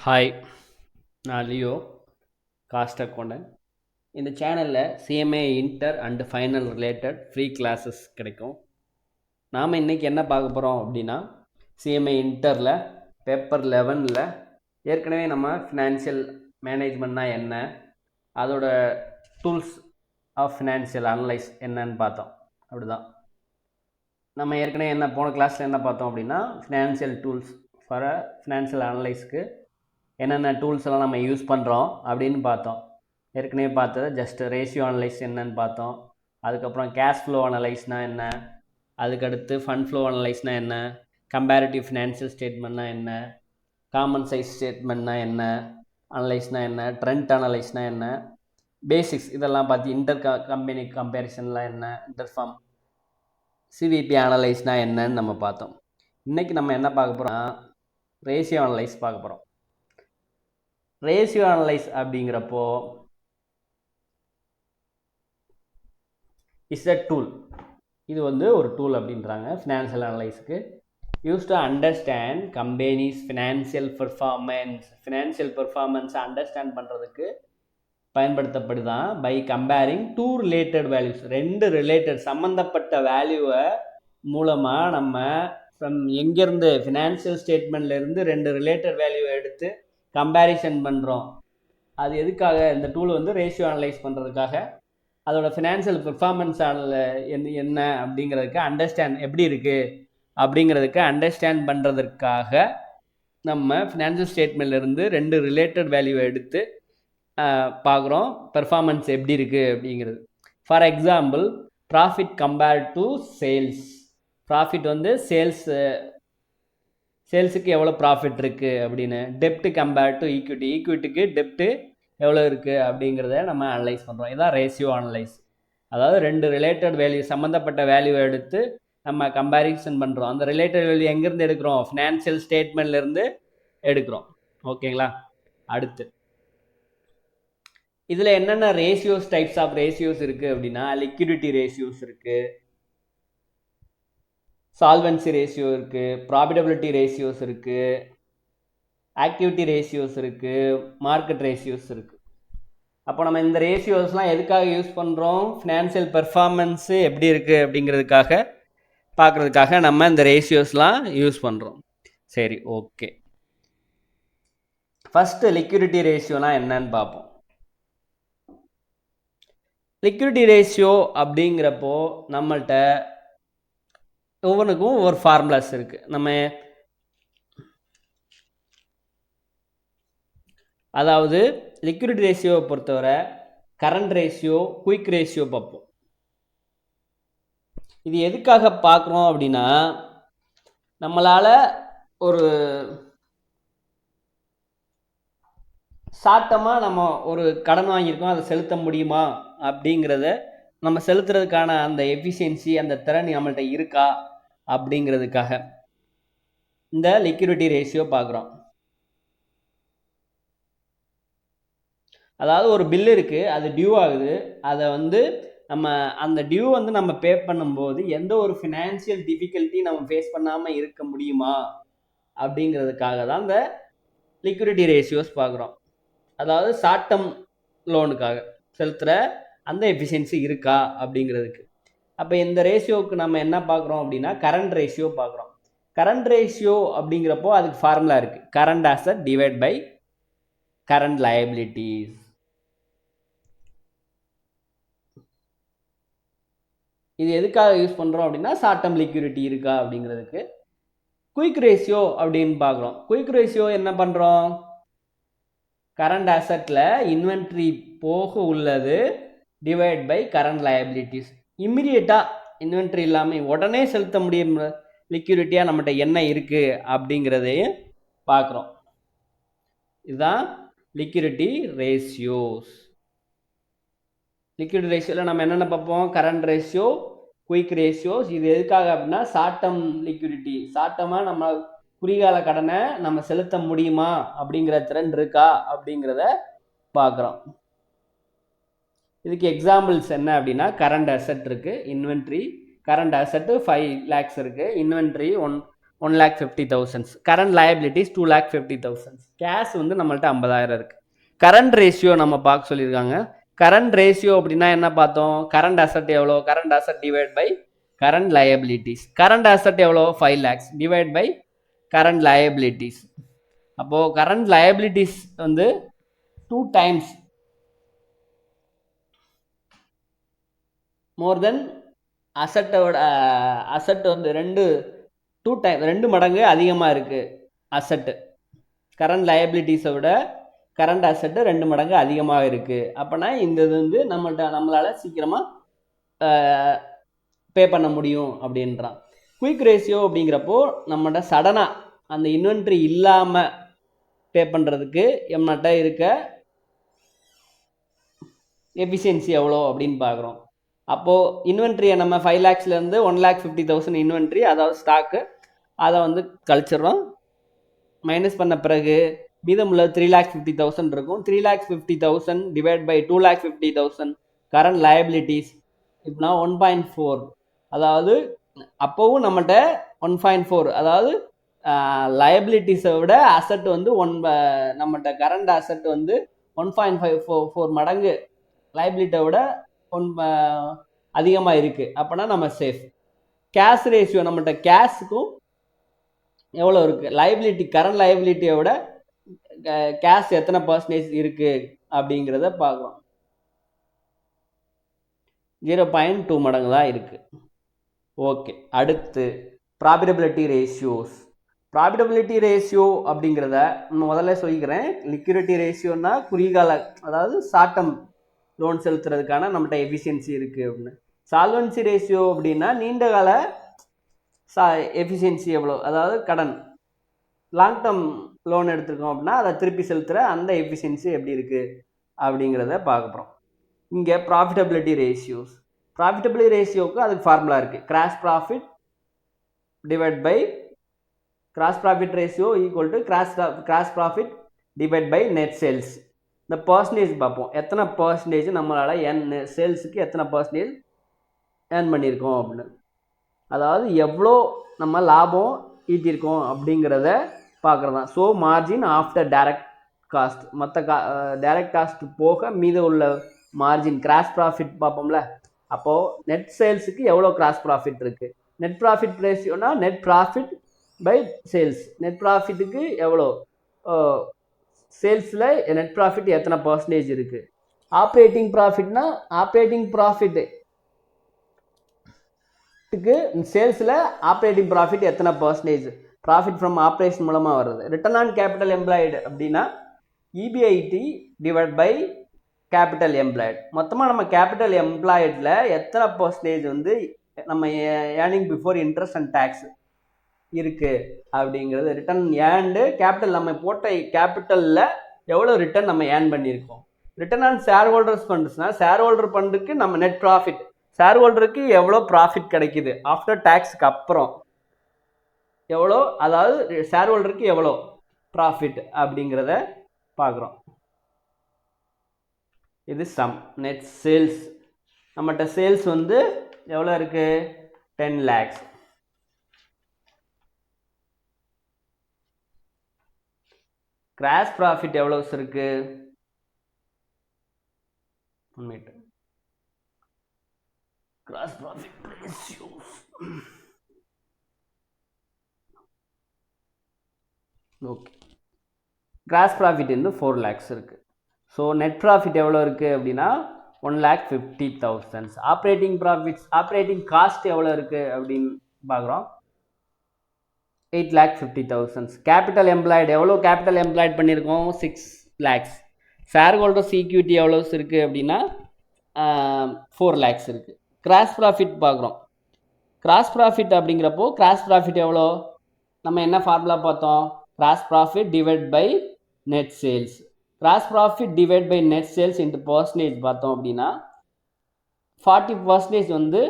Hi, நான் Leo, cost accountant. இந்த சேனலில் CMA inter and final related free classes கிடைக்கும். நாம் இன்றைக்கி என்ன பார்க்க போகிறோம் அப்படின்னா, சிஎம்ஏ இன்டரில் பேப்பர் 11ல் ஏற்கனவே நம்ம ஃபினான்ஷியல் மேனேஜ்மெண்ட்னா என்ன, அதோட டூல்ஸ் ஆஃப் ஃபினான்ஷியல் அனலைஸ் என்னன்னு பார்த்தோம். அப்படிதான் நம்ம ஏற்கனவே போன கிளாஸில் என்ன பார்த்தோம் அப்படின்னா, ஃபினான்ஷியல் டூல்ஸ் ஃபார் ஃபினான்ஷியல் அனலைஸ்க்கு என்னென்ன டூல்ஸ் எல்லாம் நம்ம யூஸ் பண்ணுறோம் அப்படின்னு பார்த்தோம். ஏற்கனவே பார்த்தது ஜஸ்ட் ரேஷியோ அனலைஸ் என்னன்னு பார்த்தோம். அதுக்கப்புறம் கேஷ் ஃப்ளோ அனலைஸ்னால் என்ன, அதுக்கடுத்து ஃபண்ட் ஃப்ளோ அனலைஸ்னால் என்ன, கம்பேரிட்டிவ் ஃபினான்ஷியல் ஸ்டேட்மெண்ட்னா என்ன, காமன் சைஸ் ஸ்டேட்மெண்ட்னா என்ன, அனலைஸ்னால் என்ன, ட்ரெண்ட் அனலைஸ்னால் என்ன, பேசிக்ஸ் இதெல்லாம் பார்த்து இன்டர் கம்பெனி கம்பேரிசன்லாம் என்ன, இன்டர்ஃபார்ம் சிவிபி அனலைஸ்னால் என்னன்னு நம்ம பார்த்தோம். இன்றைக்கி நம்ம என்ன பார்க்க போகிறோம், ரேஷியோ அனலைஸ் பார்க்க போகிறோம். ரேஷியோ அனலைஸ் அப்படிங்கிறப்போ இஸ் அ டூல். இது ஒரு டூல் அப்படின்றாங்க ஃபினான்ஷியல் அனலைஸுக்கு. Use to understand companies financial பெர்ஃபார்மன்ஸை அண்டர்ஸ்டாண்ட் பண்ணுறதுக்கு பயன்படுத்தப்படுதான். By comparing two related values, ரெண்டு ரிலேட்டட் சம்மந்தப்பட்ட வேல்யூவை மூலமாக நம்ம எங்கேருந்து ஃபினான்ஷியல் ஸ்டேட்மெண்ட்லேருந்து ரெண்டு ரிலேட்டட் வேல்யூவை எடுத்து கம்பேரிசன் பண்ணுறோம். அது எதுக்காக? இந்த டூல் ரேஷியோ அனலைஸ் பண்ணுறதுக்காக, அதோட ஃபினான்ஷியல் பெர்ஃபார்மன்ஸ் என்ன அப்படிங்கிறதுக்கு அண்டர்ஸ்டாண்ட் எப்படி இருக்குது அப்படிங்கிறதுக்கு அண்டர்ஸ்டாண்ட் பண்ணுறதுக்காக நம்ம ஃபினான்ஷியல் ஸ்டேட்மெண்ட்லேருந்து ரெண்டு ரிலேட்டட் வேல்யூவை எடுத்து பார்க்குறோம் பெர்ஃபார்மன்ஸ் எப்படி இருக்குது அப்படிங்கிறது. For example, profit compared to sales. Profit சேல்ஸுக்கு எவ்வளோ ப்ராஃபிட் இருக்குது அப்படின்னு. டெப்ட்டு கம்பேர்ட் டு ஈக்விட்டிக்கு டெப்ட்டு எவ்வளோ இருக்குது அப்படிங்கிறத நம்ம அனலைஸ் பண்ணுறோம். இதுதான் ரேஷியோ அனலைஸ். அதாவது ரெண்டு ரிலேட்டட் வேல்யூ, சம்மந்தப்பட்ட வேல்யூவை எடுத்து நம்ம கம்பேரிசன் பண்ணுறோம். அந்த ரிலேட்டட் வேல்யூ எங்கேருந்து எடுக்கிறோம்? ஃபினான்ஷியல் ஸ்டேட்மெண்ட்லேருந்து எடுக்கிறோம். ஓகேங்களா? அடுத்து இதில் என்னென்ன ரேஷியோஸ், டைப்ஸ் ஆஃப் ரேஷியோஸ் இருக்குது அப்படின்னா, லிக்விடிட்டி ரேஷியோஸ் இருக்குது, சால்வன்சி ரேஷியோ இருக்குது, ப்ராஃபிட்டபிலிட்டி ரேஷியோஸ் இருக்குது, ஆக்டிவிட்டி ரேஷியோஸ் இருக்குது, மார்க்கெட் ரேஷியோஸ் இருக்குது. அப்போ நம்ம இந்த ரேஷியோஸ்லாம் எதுக்காக யூஸ் பண்ணுறோம்? ஃபினான்ஷியல் பெர்ஃபார்மன்ஸு எப்படி இருக்குது அப்படிங்கிறதுக்காக பார்க்குறதுக்காக நம்ம இந்த ரேஷியோஸ்லாம் யூஸ் பண்ணுறோம். சரி, ஓகே. ஃபஸ்ட்டு லிக்விடிட்டி ரேஷியோனா என்னன்னு பார்ப்போம். லிக்விடிட்டி ரேஷியோ அப்படிங்கிறப்போ நம்மள்கிட்ட ஒவ்வொன்றுக்கும் ஒவ்வொரு ஃபார்முலாஸ் இருக்குது. அதாவது லிக்விடிட்டி ரேஷியோவை பொறுத்தவரை கரண்ட் ரேஷியோ, குயிக் ரேஷியோ பார்ப்போம். இது எதுக்காக பார்க்குறோம் அப்படின்னா, நம்மளால் ஒரு சாட்டமாக நம்ம ஒரு கடன் வாங்கியிருக்கோம், அதை செலுத்த முடியுமா அப்படிங்கிறத, நம்ம செலுத்துறதுக்கான அந்த எஃபிஷியன்சி, அந்த திறன் நம்மள்கிட்ட இருக்கா அப்படிங்கிறதுக்காக இந்த லிக்விடிட்டி ரேஷியோ பார்க்குறோம். அதாவது ஒரு பில் இருக்குது, அது டியூ ஆகுது, அதை நம்ம அந்த டியூ நம்ம பே பண்ணும்போது எந்த ஒரு ஃபினான்ஷியல் டிஃபிகல்ட்டி நம்ம ஃபேஸ் பண்ணாமல் இருக்க முடியுமா அப்படிங்கிறதுக்காக தான் இந்த லிக்விடிட்டி ரேஷியோஸ் பார்க்குறோம். அதாவது ஷார்ட் டேர்ம் லோனுக்காக செலுத்துகிற அந்த எஃபிஷியன்சி இருக்கா அப்படிங்கிறதுக்கு. அப்போ இந்த ரேஷியோவுக்கு நம்ம என்ன பார்க்குறோம் அப்படின்னா, கரண்ட் ரேஷியோ பார்க்குறோம். கரண்ட் ரேஷியோ அப்படிங்கிறப்போ அதுக்கு ஃபார்முலா இருக்குது, current asset divide by current liabilities. இது எதுக்காக யூஸ் பண்ணுறோம் அப்படின்னா, ஷார்ட் டேர்ம் லிக்விடிட்டி இருக்கா அப்படிங்கிறதுக்கு. குயிக் ரேஷியோ அப்படின்னு பார்க்குறோம். குயிக் ரேஷியோ என்ன பண்ணுறோம்? கரண்ட் அசெட்டில் இன்வென்ட்ரி போக உள்ளது டிவைட் பை கரண்ட் லயபிலிட்டிஸ். இம்மிடியேட்டாக இன்வென்ட்ரி இல்லாமல் உடனே செலுத்த முடியும் லிக்விடிட்டியாக நம்மகிட்ட என்ன இருக்குது அப்படிங்கிறதையும் பார்க்குறோம். இதுதான் லிக்விடிட்டி ரேஷியோஸ். லிக்விடிட்டி ரேஷியோவில் நம்ம என்னென்ன பார்ப்போம்? Current ratio, quick ratios. இது எதுக்காக அப்படின்னா, ஷார்ட் டேர்ம் லிக்விடிட்டி, ஷார்ட் டேர்மாக நம்ம குறுகால கடனை நம்ம செலுத்த முடியுமா அப்படிங்கிற திறன் இருக்கா அப்படிங்கிறத பார்க்குறோம். இதுக்கு எக்ஸாம்பிள்ஸ் என்ன அப்படின்னா, கரண்ட் அசெட் இருக்குது, இன்வென்ட்ரி. கரண்ட் அசெட்டு 5 lakhs இருக்குது, இன்வென்ட்ரி 1,50,000. Current liabilities 2,50,000. கேஷ் வந்து நம்மள்ட்ட 50,000 இருக்கு. கரண்ட் ரேஷியோ நம்ம பார்க்க சொல்லியிருக்காங்க. கரண்ட் ரேஷியோ அப்படின்னா என்ன பார்த்தோம்? கரண்ட் அசட் எவ்வளோ? Current asset divide by current liabilities. Current asset எவ்வளோ? 5 lakhs divide by current liabilities. அப்போது கரண்ட் லயபிலிட்டிஸ் வந்து 2 times மோர் தென் அசட்டோட அசட் வந்து 2 மடங்கு அதிகமாக இருக்குது. அசட்டு கரண்ட் லயபிலிட்டிஸை விட கரண்ட் அசட்டு 2 மடங்கு அதிகமாக இருக்குது. அப்போனா இந்த இது வந்து நம்மளால் சீக்கிரமாக பே பண்ண முடியும் அப்படின்றான். குயிக் ரேஷியோ அப்படிங்கிறப்போ நம்மகிட்ட சடனாக அந்த இன்வென்ட்ரி இல்லாமல் பே பண்ணுறதுக்கு நம்மகிட்ட இருக்க எஃபிஷியன்சி எவ்வளோ அப்படின்னு பார்க்குறோம். அப்போது இன்வென்ட்ரியை நம்ம 5 lakhsலேருந்து 1,50,000 இன்வென்ட்ரி, அதாவது ஸ்டாக்கு, அதை வந்து கழிச்சிடுறோம். மைனஸ் பண்ண பிறகு மீதமுள்ள 3,50,000 இருக்கும். 3,50,000 டிவைட் பை 2,50,000 கரண்ட் லயபிலிட்டிஸ். இப்போனா 1.4, அதாவது அப்போவும் நம்மகிட்ட 1.4, அதாவது லயபிலிட்டிஸை விட அசட் வந்து நம்மகிட்ட கரண்ட் அசட் வந்து 1.54 மடங்கு லயபிலிட்டியை விட அதிகமாக இருக்குது. அப்போனா நம்ம சேஃப். கேஷ் ரேஷியோ நம்மகிட்ட கேஷுக்கும் எவ்வளோ இருக்குது? லயபிலிட்டி கரண்ட் லயபிலிட்டியை விட கேஷ் எத்தனை பர்சன்டேஜ் இருக்குது அப்படிங்கிறத பார்க்குறோம். 0.2 மடங்கு தான் இருக்குது. ஓகே, அடுத்து ப்ராஃபிட்டபிலிட்டி ரேஷியோஸ். ப்ராஃபிட்டபிலிட்டி ரேஷியோ அப்படிங்கிறத முதல்ல சொல்லிக்கிறேன். லிக்விடிட்டி ரேஷியோன்னா குறுகால, அதாவது ஷார்ட் டேர்ம் லோன் செலுத்துறதுக்கான நம்மகிட்ட எஃபிஷியன்சி இருக்குது அப்படின்னு. சால்வன்சி ரேஷியோ அப்படின்னா நீண்ட கால எஃபிஷியன்சி எவ்வளோ, அதாவது கடன் லாங் டேர்ம் லோன் எடுத்துருக்கோம் அப்படின்னா அதை திருப்பி செலுத்துகிற அந்த எஃபிஷியன்சி எப்படி இருக்குது அப்படிங்கிறத பார்க்க போகிறோம். இங்கே ப்ராஃபிட்டபிலிட்டி ரேஷியோஸ். ப்ராஃபிட்டபிலிட்டி ரேஷியோவுக்கு அதுக்கு ஃபார்முலா இருக்குது. Gross profit divide by gross profit ratio equal to gross profit divide by net sales. இந்த பர்சன்டேஜ் பார்ப்போம். எத்தனை பர்சன்டேஜ் நம்மளால் சேல்ஸுக்கு எத்தனை பர்சன்டேஜ் ஏர்ன் பண்ணியிருக்கோம் அப்படின்னு, அதாவது எவ்வளோ நம்ம லாபம் ஈட்டியிருக்கோம் அப்படிங்கிறத பார்க்குறது தான். So margin after direct cost, மற்ற டைரக்ட் காஸ்ட் போக மீது உள்ள மார்ஜின் கிராஸ் ப்ராஃபிட் பார்ப்போம்ல. அப்போது நெட் சேல்ஸுக்கு எவ்வளோ கிராஸ் ப்ராஃபிட் இருக்குது. நெட் ப்ராஃபிட் ரேஷியோனா net profit by sales. Net ப்ராஃபிட்டுக்கு எவ்வளோ, சேல்ஸில் நெட் ப்ராஃபிட் எத்தனை பர்சன்டேஜ் இருக்குது. ஆப்ரேட்டிங் ப்ராஃபிட்னா ஆப்ரேட்டிங் ப்ராஃபிட்டுக்கு சேல்ஸில் ஆப்ரேட்டிங் ப்ராஃபிட் எத்தனை பர்சன்டேஜ் ப்ராஃபிட் ஃப்ரம் ஆப்ரேஷன் மூலமாக வருது. ரிட்டர்ன் ஆன் கேபிட்டல் எம்ப்ளாய்டு அப்படின்னா EBIT divide by capital employed. மொத்தமாக நம்ம கேபிட்டல் எம்ப்ளாய்டில் எத்தனை பர்சன்டேஜ் வந்து நம்ம earning before interest and tax இருக்குது அப்படிங்கிறது. ரிட்டர்ன் ஏர்ன்டு கேபிட்டல், நம்ம போட்ட கேபிட்டலில் எவ்வளோ ரிட்டர்ன் நம்ம ஏர்ன் பண்ணியிருக்கோம். ரிட்டர்ன் ஆன் ஷேர் ஹோல்டர்ஸ் ஃபண்ட்ஸ்னால் ஷேர் ஹோல்டர் ஃபண்டுக்கு நம்ம நெட் ப்ராஃபிட், ஷேர் ஹோல்டருக்கு எவ்வளோ ப்ராஃபிட் கிடைக்குது ஆஃப்டர் டேக்ஸுக்கு அப்புறம் எவ்வளோ, அதாவது ஷேர் ஹோல்டருக்கு எவ்வளோ ப்ராஃபிட் அப்படிங்கிறத பார்க்குறோம். இது சம். நெட் சேல்ஸ், நம்மகிட்ட சேல்ஸ் வந்து எவ்வளோ இருக்குது? 10 lakhs. கிராஸ் ப்ராஃபிட் எவ்வளோ இருக்கு? Gross profit ratios. Okay, gross profit வந்து 4 lakhs இருக்குது. ஸோ நெட் ப்ராஃபிட் எவ்வளோ இருக்குது அப்படின்னா 1,50,000. ஆப்ரேட்டிங் ப்ராஃபிட்ஸ், ஆப்ரேட்டிங் காஸ்ட் எவ்வளோ இருக்குது அப்படின்னு பார்க்குறோம். 8,50,000. கேபிட்டல் எம்ப்ளாய்டு எவ்வளோ கேபிட்டல் எம்ப்ளாய்டு பண்ணியிருக்கோம்? 6 lakhs. ஷேர் ஹோல்டர்ஸ் ஈக்விட்டி எவ்வளோ இருக்குது அப்படின்னா 4 lakhs இருக்குது. கிராஸ் ப்ராஃபிட் பார்க்குறோம். கிராஸ் ப்ராஃபிட் அப்படிங்கிறப்போ கிராஸ் ப்ராஃபிட் எவ்வளோ, நம்ம என்ன ஃபார்முலா பார்த்தோம்? Gross profit divide by net sales. Gross profit divide by net sales into percentage பார்த்தோம் அப்படின்னா 40% வந்து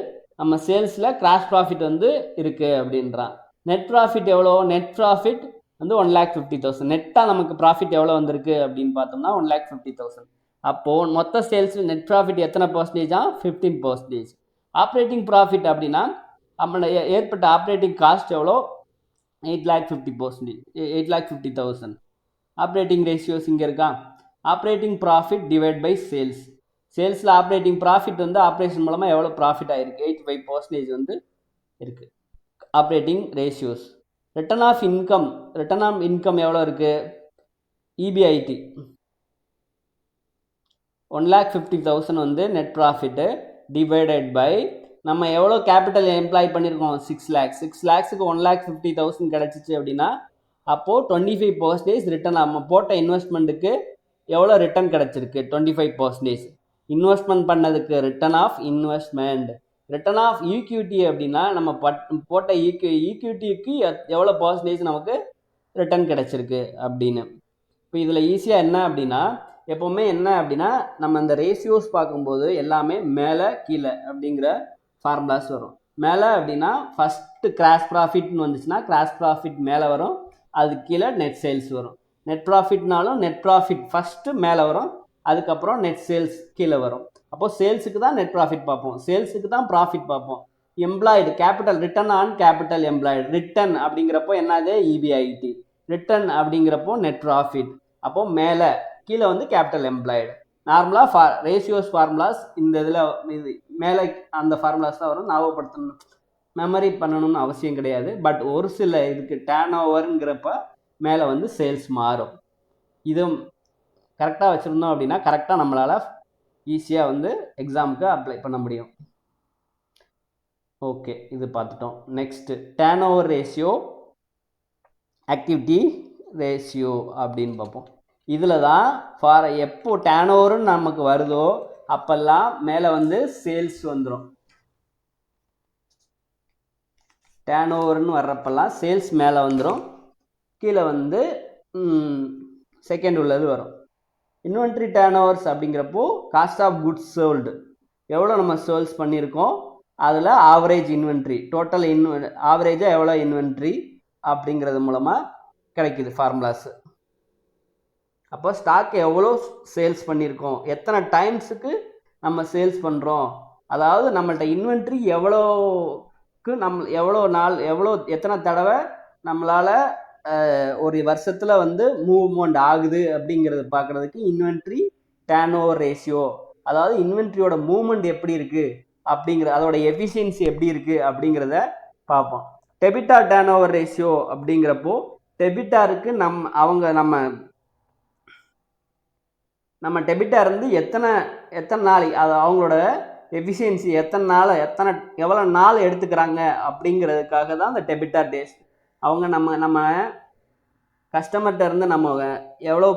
நம்ம சேல்ஸில் கிராஸ் ப்ராஃபிட் வந்து இருக்குது அப்படின்றான். நெட் ப்ராஃபிட் எவ்வளோ? நெட் ப்ராஃபிட் வந்து 1,50,000. நெட்டாக நமக்கு ப்ராஃபிட் எவ்வளோ வந்திருக்கு அப்படின்னு பார்த்தோம்னா 1,50,000. அப்போது மொத்த சேல்ஸில் நெட் ப்ராஃபிட் எத்தனை பர்சன்டேஜா? 15%. ஆப்ரேட்டிங் ப்ராஃபிட் அப்படின்னா நம்மளோட ஏற்பட்ட ஆப்ரேட்டிங் காஸ்ட் எவ்வளோ 8,50,000. ஆப்ரேட்டிங் ரேஷியோஸ் இங்கே இருக்கா, operating profit divide by sales. சேல்ஸில் ஆப்ரேட்டிங் ப்ராஃபிட் வந்து ஆப்ரேஷன் மூலமாக எவ்வளோ ப்ராஃபிட் ஆகிருக்கு, 85% வந்து இருக்குது. Operating ratios. Return of income எவ்வளோ இருக்குது, இபிஐடி 1,50,000 வந்து நெட் ப்ராஃபிட்டு டிவைடட் பை நம்ம எவ்வளோ கேபிட்டல் எம்ப்ளாய் பண்ணியிருக்கோம், 6 lakhs. 6 lakhsக்கு 1,50,000 கிடச்சிச்சு அப்படின்னா அப்போது 25% ரிட்டர்ன். நம்ம போட்ட இன்வெஸ்ட்மெண்ட்டுக்கு எவ்வளோ ரிட்டர்ன் கிடச்சிருக்கு, 25%. இன்வெஸ்ட்மெண்ட் பண்ணதுக்கு return of investment. Return of equity அப்படின்னா நம்ம போட்ட ஈக்விட்டிக்கு எவ்வளோ பர்சன்டேஜ் நமக்கு ரிட்டர்ன் கிடச்சிருக்கு அப்படின்னு. இப்போ இதில் ஈஸியாக என்ன அப்படின்னா, எப்போவுமே என்ன அப்படின்னா நம்ம இந்த ரேஷியோஸ் பார்க்கும்போது எல்லாமே மேலே கீழே அப்படிங்கிற ஃபார்முலாஸ் வரும். மேலே அப்படின்னா ஃபஸ்ட்டு கிராஸ் ப்ராஃபிட்னு வந்துச்சுன்னா கிராஸ் ப்ராஃபிட் மேலே வரும், அதுக்கு கீழே நெட் சேல்ஸ் வரும். நெட் ப்ராஃபிட்னாலும் நெட் ப்ராஃபிட் ஃபஸ்ட்டு மேலே வரும், அதுக்கப்புறம் நெட் சேல்ஸ் கீழே வரும். அப்போது சேல்ஸுக்கு தான் நெட் ப்ராஃபிட் பார்ப்போம், சேல்ஸுக்கு தான் ப்ராஃபிட் பார்ப்போம். Employed capital, return on capital employed. Return அப்படிங்கிறப்போ என்னது, இபிஐடி. ரிட்டர்ன் அப்படிங்கிறப்போ நெட் ப்ராஃபிட். அப்போது மேலே கீழே வந்து கேபிட்டல் எம்ப்ளாய்டு. நார்மலாக ரேஷியோஸ் ஃபார்முலாஸ் இந்த இதில் இது மேலே அந்த ஃபார்முலாஸ் தான் வரும். ஞாபகப்படுத்தணும், மெமரி பண்ணணும்னு அவசியம் கிடையாது. பட் ஒரு சில இதுக்கு டேர்ன் ஓவருங்கிறப்ப மேலே வந்து சேல்ஸ் மாறும். இதுவும் கரெக்டாக வச்சுருந்தோம் அப்படின்னா கரெக்டாக நம்மளால் ஈஸியாக வந்து எக்ஸாமுக்கு அப்ளை பண்ண முடியும். ஓகே, இது பார்த்துட்டோம். Next turn over ratio, activity ratio அப்படின்னு பார்ப்போம். இதில் தான் எப்போ டேர்ன் ஓவருன்னு நமக்கு வருதோ அப்போல்லாம் மேலே வந்து சேல்ஸ் வந்துடும். டேர்ன் ஓவர்னு வர்றப்பெல்லாம் சேல்ஸ் மேலே வந்துடும், கீழே வந்து செகண்ட் உள்ளது வரும். இன்வென்ட்ரி டேர்ன் ஓவர்ஸ் அப்படிங்கிறப்போ காஸ்ட் ஆஃப் குட்ஸ் சோல்டு, எவ்வளோ நம்ம சேல்ஸ் பண்ணியிருக்கோம், அதில் ஆவரேஜ் இன்வென்ட்ரி, டோட்டல் ஆவரேஜாக எவ்வளோ இன்வென்ட்ரி அப்படிங்கிறது மூலமாக கிடைக்குது ஃபார்முலாஸு. அப்போ ஸ்டாக் எவ்வளோ சேல்ஸ் பண்ணியிருக்கோம், எத்தனை டைம்ஸுக்கு நம்ம சேல்ஸ் பண்ணுறோம், அதாவது நம்மள்ட்ட இன்வென்ட்ரி எவ்வளோக்கு எவ்வளோ நாள் எத்தனை தடவை நம்மளால் ஒரு வருஷத்தில் வந்து மூவ்மெண்ட் ஆகுது அப்படிங்கிறது பார்க்குறதுக்கு இன்வென்ட்ரி டேர்ன் ஓவர் ரேஷியோ, அதாவது இன்வென்ட்ரியோட மூவ்மெண்ட் எப்படி இருக்குது அப்படிங்கிற, அதோட எஃபிஷியன்சி எப்படி இருக்குது அப்படிங்கிறத பார்ப்போம். டெபிட்டார் டேர்ன் ஓவர் ரேஷியோ அப்படிங்கிறப்போ டெபிட்டாருக்கு நம்ம டெபிட்டார் இருந்து எத்தனை நாள், அது அவங்களோட எஃபிஷியன்சி எவ்வளோ நாள் எடுத்துக்கிறாங்க அப்படிங்கிறதுக்காக தான் அந்த டெபிட்டார் டேஸ். அவங்க நம்ம கஸ்டமர்கிட்ட இருந்து நம்ம எவ்வளோ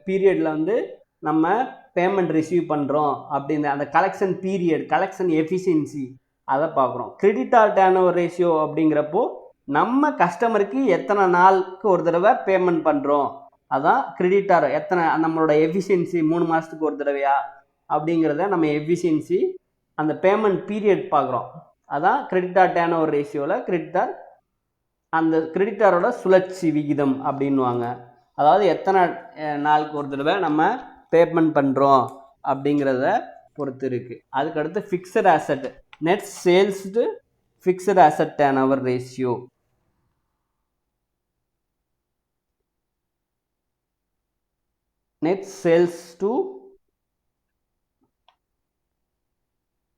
பீரியடில் வந்து நம்ம பேமெண்ட் ரிசீவ் பண்ணுறோம் அப்படின்னு அந்த கலெக்ஷன் பீரியட், கலெக்ஷன் எஃபிஷியன்சி அதை பார்க்குறோம். கிரெடிட்டார் டேர்ன் ஓவர் ரேஷியோ அப்படிங்கிறப்போ நம்ம கஸ்டமருக்கு எத்தனை நாளுக்கு ஒரு தடவை பேமெண்ட் பண்ணுறோம், அதான் கிரெடிட்டார். நம்மளோட எஃபிஷியன்சி 3 மாதத்துக்கு ஒரு தடவையா அப்படிங்கிறத நம்ம எஃபிஷியன்சி அந்த பேமெண்ட் பீரியட் பார்க்குறோம். அதான் கிரெடிட்டார் டேர்ன் ஓவர் ரேஷியோவில் கிரெடிட்டார் அந்த கிரெடிட்டாரோட சுழற்சி விகிதம் அப்படின்வாங்க. அதாவது எத்தனை நாளுக்கு ஒரு தடவை நம்ம பேமெண்ட் பண்ணுறோம் அப்படிங்கிறத பொறுத்து இருக்குது. அதுக்கடுத்து fixed asset, net sales to fixed asset turn over ratio. Net sales to,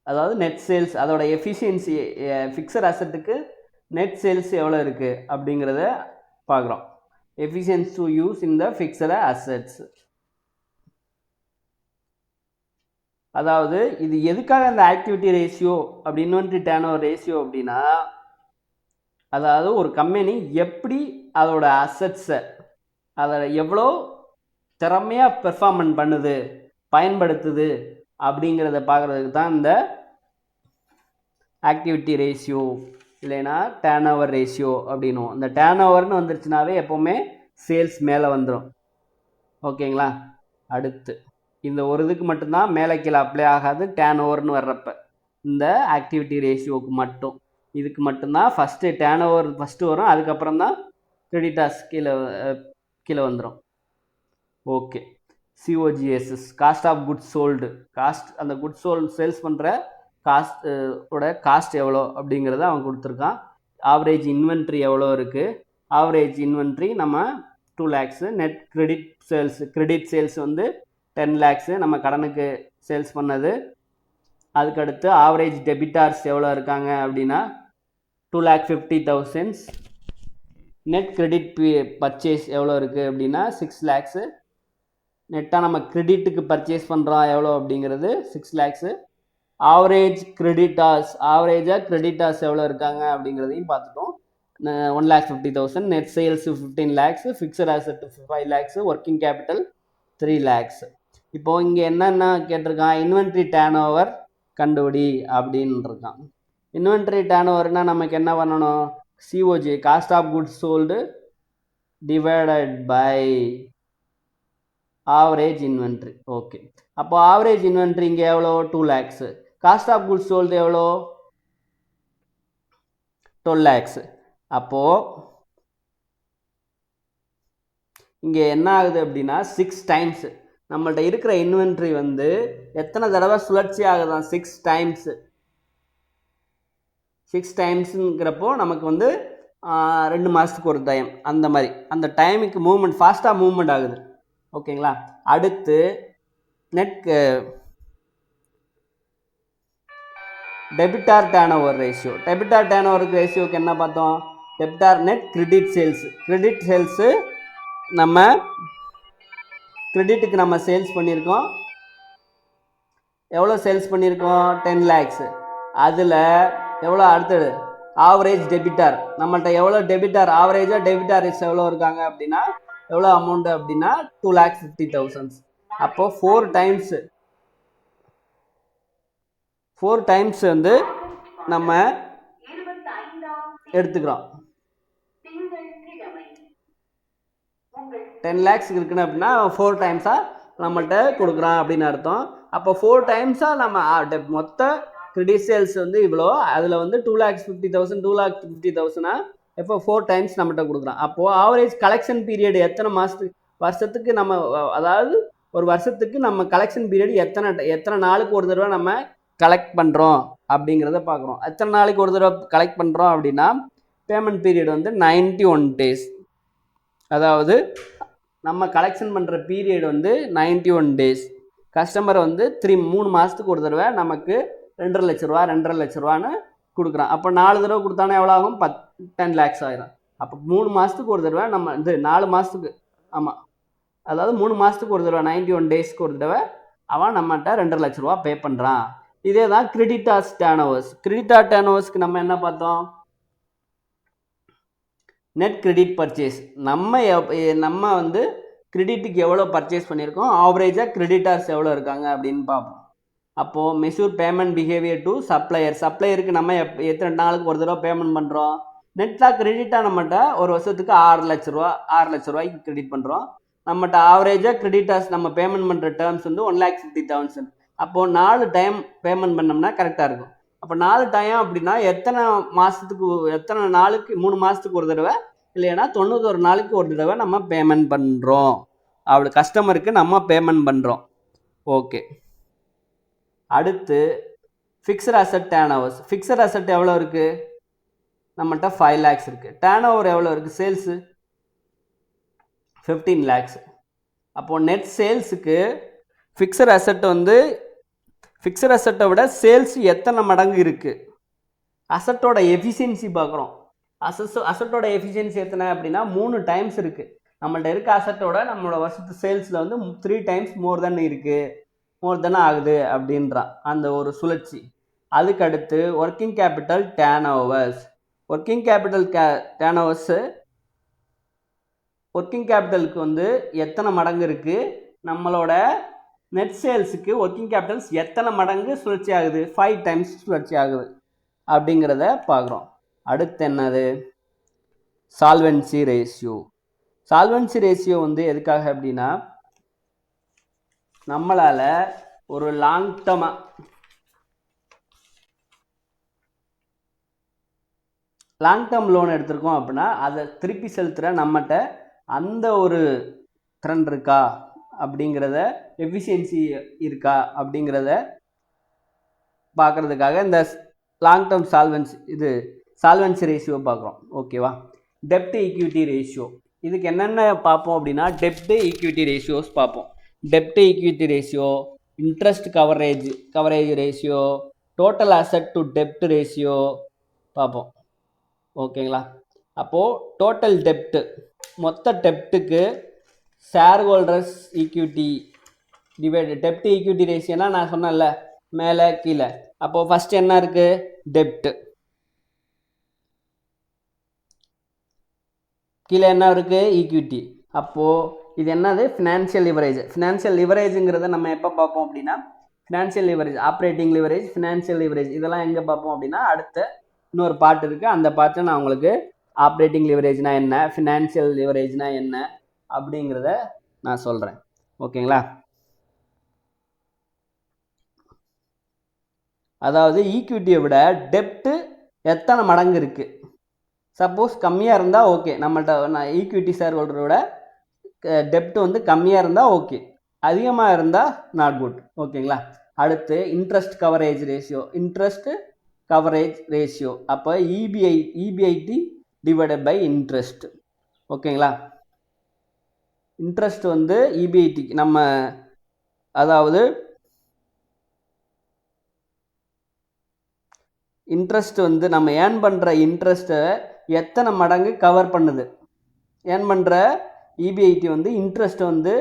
அதாவது நெட் சேல்ஸ் அதோட எஃபிஷியன்சி, ஃபிக்ஸட் அசட்டுக்கு நெட் சேல்ஸ் எவ்வளோ இருக்குது அப்படிங்கிறத பார்க்குறோம். எஃபிஷியன்சி டு யூஸ் இந்த ஃபிக்ஸட் அசட்ஸ். அதாவது இது எதுக்காக அந்த ஆக்டிவிட்டி ரேஷியோ அப்படி இன்வென்ட்ரி டேர்ன் ஓவர் ரேஷியோ அப்படின்னா, அதாவது ஒரு கம்பெனி எப்படி அதோட அசட்ஸை அதை எவ்வளோ திறமையாக பெர்ஃபார்மன்ஸ் பண்ணுது, பயன்படுத்துது அப்படிங்கிறத பார்க்குறதுக்கு தான் இந்த ஆக்டிவிட்டி ரேஷியோ இல்லைன்னா டேர்ன் ஓவர் ரேஷியோ அப்படின்னும். இந்த டேர்ன் ஓவர்னு வந்துருச்சுனாவே எப்போவுமே சேல்ஸ் மேலே வந்துடும். ஓகேங்களா? அடுத்து இந்த ஒரு இதுக்கு மட்டும்தான் மேலே கீழே அப்ளை ஆகாது, டேர்ன் ஓவர்னு வர்றப்ப இந்த ஆக்டிவிட்டி ரேஷியோவுக்கு மட்டும். இதுக்கு மட்டும்தான் ஃபஸ்ட்டு டேர்ன் ஓவர் ஃபஸ்ட்டு வரும், அதுக்கப்புறம் தான் கிரெடிட்டார்ஸ் கீழே வந்துடும். Okay, COGS cost of goods sold, cost அந்த குட்ஸ் சோல்டு சேல்ஸ் பண்ணுற காஸ்ட் எவ்வளோ அப்படிங்கிறத அவன் கொடுத்துருக்கான். ஆவரேஜ் இன்வென்ட்ரி எவ்வளோ இருக்குது, ஆவரேஜ் இன்வென்ட்ரி நம்ம 2 lakhs. நெட் கிரெடிட் சேல்ஸ் வந்து 10 lakhs நம்ம கடனுக்கு சேல்ஸ் பண்ணது. அதுக்கடுத்து ஆவரேஜ் டெபிட்டார்ஸ் எவ்வளோ இருக்காங்க அப்படின்னா 2,50,000. நெட் கிரெடிட் பர்ச்சேஸ் எவ்வளோ இருக்குது அப்படின்னா 6 lakhs. நெட்டாக நம்ம கிரெடிட்டுக்கு பர்ச்சேஸ் பண்ணுறோம் எவ்வளோ அப்படிங்கிறது 6 lakhs. ஆவரேஜாக கிரெடிட்டார்ஸ் எவ்வளோ இருக்காங்க அப்படிங்கிறதையும் பார்த்துட்டோம். 1,50,000. Net sales 15 lakhs. Fixed asset 5 lakhs. Working capital 3 lakhs. இப்போது இங்கே என்னென்ன கேட்டிருக்கான், இன்வென்ட்ரி டேர்ன் ஓவர் கண்டுபிடி அப்படின்னு இருக்கான். இன்வென்ட்ரி டேர்ன் ஓவர்னால் நமக்கு என்ன பண்ணணும், COG cost of goods sold divided by average inventory. Okay, அப்போ ஆவரேஜ் இன்வென்ட்ரி இங்கே எவ்வளோ 2 lakhs. Cost of goods sold எவ்வளோ 12 lakhs. அப்போது இங்கே என்ன ஆகுது அப்படின்னா 6 times நம்மள்ட்ட இருக்கிற இன்வென்ட்ரி வந்து எத்தனை தடவை சுழற்சி ஆகுதான், 6 times. 6 timesங்கிறப்போ நமக்கு வந்து 2 மாதத்துக்கு ஒரு டைம், அந்த மாதிரி அந்த டைமுக்கு மூவ்மெண்ட் ஃபாஸ்ட்டாக மூவ்மெண்ட் ஆகுது. ஓகேங்களா. அடுத்து net debtor turn over ratio. Debtor turn over ரேஷியோக்கு என்ன பார்த்தோம், டெபிட்டார் நெட் கிரெடிட் சேல்ஸு நம்ம கிரெடிட்டுக்கு நம்ம சேல்ஸ் பண்ணியிருக்கோம். எவ்வளோ சேல்ஸ் பண்ணியிருக்கோம் 10 lakhs. அதில் எவ்வளோ அடுத்தது ஆவரேஜ் டெபிட்டார் நம்மள்ட்ட எவ்வளோ டெபிட்டார், ஆவரேஜாக டெபிட்டாரிஸ் எவ்வளோ இருக்காங்க அப்படின்னா எவ்வளோ அமௌண்ட் அப்படின்னா 2,50,000. அப்போது 4 times வந்து நம்ம எடுத்துக்கிறோம். 10 lakhs இருக்குன்னு அப்படின்னா 4 times நம்மள்கிட்ட கொடுக்குறான் அப்படின்னு அர்த்தம். அப்போ 4 times நம்ம மொத்த கிரெடிட் சேல்ஸ் வந்து இவ்வளோ, அதில் வந்து 2,50,000 எப்போ 4 times நம்மகிட்ட கொடுக்குறான். அப்போது ஆவரேஜ் கலெக்ஷன் பீரியட் எத்தனை வருஷத்துக்கு நம்ம, அதாவது ஒரு வருஷத்துக்கு நம்ம கலெக்ஷன் பீரியட் எத்தனை நாளுக்கு ஒரு தடவை நம்ம கலெக்ட் பண்ணுறோம் அப்படிங்கிறத பார்க்குறோம். எத்தனை நாளைக்கு ஒரு தடவை கலெக்ட் பண்ணுறோம் அப்படின்னா பேமெண்ட் பீரியட் வந்து 91 days. அதாவது நம்ம கலெக்ஷன் பண்ணுற பீரியட் வந்து 91 days. கஸ்டமர் வந்து 3 மாதத்துக்கு ஒரு தடவை நமக்கு 2,50,000 2,50,000 கொடுக்குறான். அப்போ 4 தடவை கொடுத்தானே எவ்வளோ ஆகும், 10 lakhs ஆயிரும். அப்போ 3 மாதத்துக்கு ஒரு தடவை நம்ம இது 4 மாதத்துக்கு, ஆமாம், அதாவது 3 மாதத்துக்கு ஒரு தடவை 91 daysக்கு ஒரு தடவை அவன் நம்மகிட்ட 2,50,000 பே பண்ணுறான். இதே தான் creditors turn overs. Creditor turn ஓவர்ஸ்க்கு நம்ம என்ன பார்த்தோம், நெட் கிரெடிட் பர்ச்சேஸ். நம்ம வந்து கிரெடிட்டுக்கு எவ்வளோ பர்ச்சேஸ் பண்ணியிருக்கோம், ஆவரேஜாக கிரெடிட்டார்ஸ் எவ்வளோ இருக்காங்க அப்படின்னு பார்ப்போம். அப்போது மெஷூர் பேமெண்ட் பிஹேவியர் டு சப்ளையருக்கு நம்ம எத்தனை நாளுக்கு ஒரு தடவை பேமெண்ட் பண்ணுறோம். நெட்டாக கிரெடிட்டாக நம்மகிட்ட ஒரு வருஷத்துக்கு 6,00,000 கிரெடிட் பண்ணுறோம். நம்மகிட்ட ஆவரேஜாக கிரெடிட்டார்ஸ் நம்ம பேமெண்ட் பண்ணுற டேர்ம்ஸ் வந்து 1,50,000. அப்போது 4 டைம் பேமெண்ட் பண்ணோம்னா கரெக்டாக இருக்கும். அப்போ 4 டைம் அப்படின்னா எத்தனை நாளுக்கு, 3 மாதத்துக்கு ஒரு தடவை இல்லைன்னா 91 நாளுக்கு ஒரு தடவை நம்ம பேமெண்ட் பண்ணுறோம். அவ்வளோ கஸ்டமருக்கு நம்ம பேமெண்ட் பண்ணுறோம். ஓகே, அடுத்து fixed asset turn overs. Fixed asset எவ்வளோ இருக்குது, நம்மகிட்ட 5 lakhs இருக்குது. டேர்ன் ஓவர் எவ்வளோ இருக்குது, சேல்ஸு 15 lakhs. அப்போது நெட் சேல்ஸுக்கு ஃபிக்ஸட் அசெட்டை விட சேல்ஸ் எத்தனை மடங்கு இருக்குது. அசட்டோட எஃபிஷியன்சி பார்க்குறோம். அசட்டோட எஃபிஷியன்சி எத்தனை அப்படின்னா 3 times இருக்குது. நம்மள்ட்ட இருக்க அசட்டோட நம்மளோட வருஷத்து சேல்ஸில் வந்து 3 times மோர் தென் ஆகுது அப்படின்றான் அந்த ஒரு சுழற்சி. அதுக்கடுத்து working capital turn overs. Working கேபிட்டலுக்கு வந்து எத்தனை மடங்கு இருக்குது, நம்மளோட நெட் சேல்ஸுக்கு ஒர்க்கிங் கேபிட்டல்ஸ் எத்தனை மடங்கு சுழற்சி ஆகுது, 5 times சுழற்சி ஆகுது அப்படிங்கிறத பார்க்குறோம். அடுத்து என்னது, சால்வென்சி ரேஷியோ. சால்வென்சி ரேஷியோ வந்து எதுக்காக அப்படின்னா நம்மளால் ஒரு லாங் டேர்ம் லோன் எடுத்திருக்கோம் அப்படின்னா அதை திருப்பி செலுத்துகிற நம்மகிட்ட அந்த ஒரு திறன் இருக்கா அப்படிங்கிறத, எஃபிஷியன்சி இருக்கா அப்படிங்கிறத பார்க்குறதுக்காக இந்த லாங் டேர்ம் சால்வென்சி ரேஷியோ பார்க்குறோம். ஓகேவா. டெப்ட் ஈக்விட்டி ரேஷியோ. இதுக்கு என்னென்ன பார்ப்போம் அப்படின்னா டெப்ட் ஈக்விட்டி ரேஷியோஸ் பார்ப்போம். டெப்ட் equity ratio, interest coverage ratio, total asset to டெப்ட் ரேஷியோ பார்ப்போம். ஓகேங்களா? அப்போது டோட்டல் டெப்ட்டு, மொத்த டெப்ட்டுக்கு ஷேர் ஹோல்டர்ஸ் ஈக்விட்டி டிவைடு டெப்ட் ஈக்விட்டி ரேஷியோனா நான் சொன்னேன்ல மேலே கீழே. அப்போது ஃபஸ்ட் என்ன இருக்குது? டெப்ட்டு. கீழே என்ன இருக்குது? ஈக்விட்டி. அப்போது இது என்னது? Financial leverage. ஃபினான்ஷியல் லிவரேஜுங்கிறத நம்ம எப்போ பார்ப்போம் அப்படின்னா financial leverage, operating leverage, financial leverage இதெல்லாம் எங்கே பார்ப்போம் அப்படின்னா அடுத்த இன்னொரு பார்ட் இருக்குது. அந்த பார்ட்டில் நான் உங்களுக்கு ஆப்ரேட்டிங் லிவரேஜ்னா என்ன, ஃபினான்ஷியல் லிவரேஜ்னா என்ன அப்படிங்கிறத நான் சொல்கிறேன். ஓகேங்களா? அதாவது ஈக்விட்டியை விட டெப்ட்டு எத்தனை மடங்கு இருக்குது? சப்போஸ் கம்மியாக இருந்தால் ஓகே, நம்மள்கிட்ட ஈக்விட்டி ஷேர் ஹோல்டரோட டெப்ட் வந்து கம்மியாக இருந்தால் ஓகே, அதிகமாக இருந்தால் நாட் குட். ஓகேங்களா? அடுத்து இன்ட்ரெஸ்ட் கவரேஜ் ரேஷியோ. அப்போ இபிஐடி டிவைடட் பை இன்ட்ரெஸ்ட். ஓகேங்களா? இன்ட்ரெஸ்ட் வந்து இபிஐடி நம்ம அதாவது இன்ட்ரெஸ்ட் வந்து நம்ம ஏர்ன் பண்ணுற இன்ட்ரெஸ்ட்டை எத்தனை மடங்கு கவர் பண்ணுது. ஏர்ன் பண்ணுற இபிஐடி வந்து இன்ட்ரெஸ்ட்டை வந்து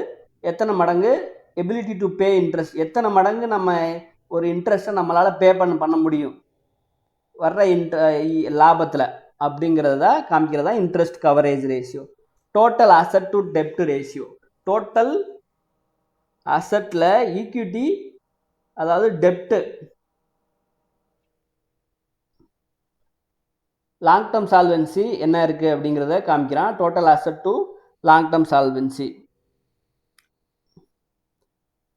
எத்தனை மடங்கு எபிலிட்டி டு பே இன்ட்ரெஸ்ட், எத்தனை மடங்கு நம்ம ஒரு இன்ட்ரெஸ்ட்டை நம்மளால் பே பண்ண முடியும் வர்ற லாபத்தில் அப்படிங்கிறத காமிக்கிறதா interest coverage ratio. Total asset to டெப்ட் ரேஷியோ. டோட்டல் அசெட்டில் ஈக்விட்டி அதாவது டெப்ட்டு லாங் டேர்ம் சால்வென்சி என்ன இருக்குது அப்படிங்கிறத காமிக்கிறான். Total asset to long term solvency.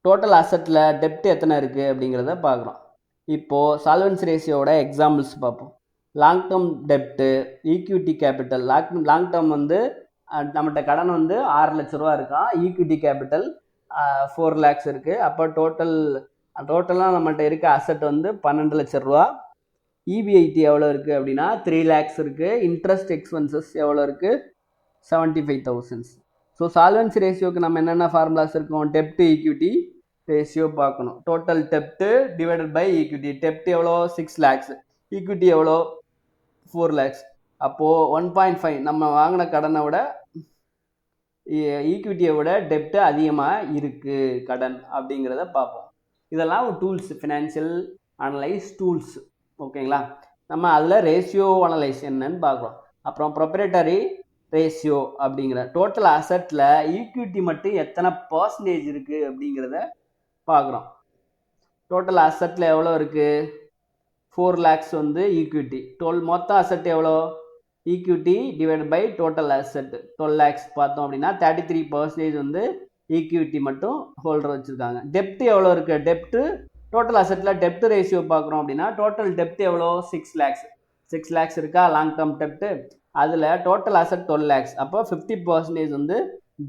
Total அசெட்டில் டெப்ட் எத்தனை இருக்குது அப்படிங்கிறத பார்க்குறோம். இப்போது சால்வென்சி ரேஷியோட எக்ஸாம்பிள்ஸ் பார்ப்போம். லாங் டேர்ம் டெப்ட்டு, ஈக்விட்டி கேபிட்டல். லாங் டேர்ம் வந்து நம்மகிட்ட கடன் வந்து 6 லட்ச ரூபா இருக்கான், ஈக்விட்டி கேபிட்டல் 4 lakhs இருக்குது. அப்போ டோட்டலாக நம்மகிட்ட இருக்க அசெட் வந்து 12 லட்ச ரூபா. இபிஐடி எவ்வளோ இருக்குது அப்படின்னா 3 lakhs இருக்குது. இன்ட்ரெஸ்ட் எக்ஸ்பென்சஸ் எவ்வளோ இருக்குது? 75,000. ஸோ சால்வென்சி ரேஷியோக்கு நம்ம என்னென்ன ஃபார்முலாஸ் இருக்கும்? டெப்ட் ஈக்விட்டி ரேஷியோ பார்க்கணும். டோட்டல் டெப்ட்டு டிவைடட் பை ஈக்விட்டி. டெப்ட் எவ்வளோ? 6 lakhs, ஈக்விட்டி எவ்வளோ? 4 lakhs. அப்போது 1.5 நம்ம வாங்கின கடனை விட ஈக்விட்டியை விட டெப்ட்டு அதிகமாக இருக்குது கடன் அப்படிங்கிறத பார்ப்போம். இதெல்லாம் ஒரு டூல்ஸ், ஃபினான்ஷியல் அனலைஸ் டூல்ஸ். ஓகேங்களா? நம்ம அதில் ரேஷியோ அனலைஸ் என்னன்னு பார்க்குறோம். அப்புறம் ப்ரொப்ரைட்டரி ரேஷியோ அப்படிங்கிற டோட்டல் அசெட்டில் ஈக்விட்டி மட்டும் எத்தனை பர்சன்டேஜ் இருக்குது அப்படிங்கிறத பார்க்குறோம். டோட்டல் அசெட்டில் எவ்வளோ இருக்குது? 4 lakhs வந்து ஈக்விட்டி. மொத்த அசெட் எவ்வளோ? Equity divide by total asset 12 lakhs பார்த்தோம் அப்படின்னா 33% வந்து ஈக்விட்டி மட்டும் ஹோல்டர் வச்சுருக்காங்க. டெப்ட் எவ்வளோ இருக்குது? டெப்ட்டு டோட்டல் அசெட்டில் டெப்ட் ரேஷியோ பார்க்குறோம் அப்படின்னா டோட்டல் டெப்ட் எவ்வளோ? 6 lakhs. 6 lakhs இருக்கா லாங் டேர்ம் டெப்ட்டு. அதில் டோட்டல் அசெட் 12 lakhs. அப்போ 50% வந்து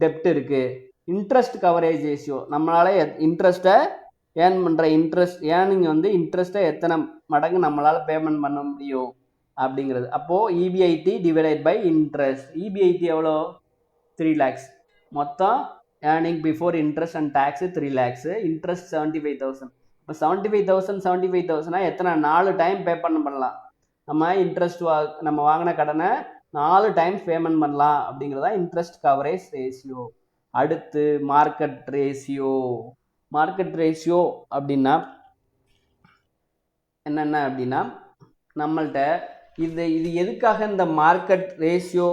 டெப்ட் இருக்குது. இன்ட்ரெஸ்ட் கவரேஜ் ரேஷியோ, நம்மளால் இன்ட்ரெஸ்ட்டை ஏர்ன் பண்ணுற ஏர்னிங் வந்து இன்ட்ரெஸ்ட்டை எத்தனை மடங்கு நம்மளால் பேமெண்ட் பண்ண முடியும் அப்படிங்கிறது. அப்போது EBIT divided by interest. EBIT எவ்வளோ? 3 lakhs. மொத்தம் earning before interest and tax 3 lakhs. Interest 75,000. இப்போ 75,000 எத்தனை 4 டைம் பே பண்ணலாம். நம்ம இன்ட்ரெஸ்ட் நம்ம வாங்கின கடனை 4 டைம்ஸ் பேமெண்ட் பண்ணலாம் அப்படிங்கிறதா இன்ட்ரெஸ்ட் கவரேஜ் ரேஷியோ. அடுத்து மார்க்கெட் ரேஷியோ. மார்க்கெட் ரேஷியோ அப்படின்னா என்னென்ன அப்படின்னா நம்மள்கிட்ட இது எதுக்காக இந்த மார்க்கெட் ரேஷியோ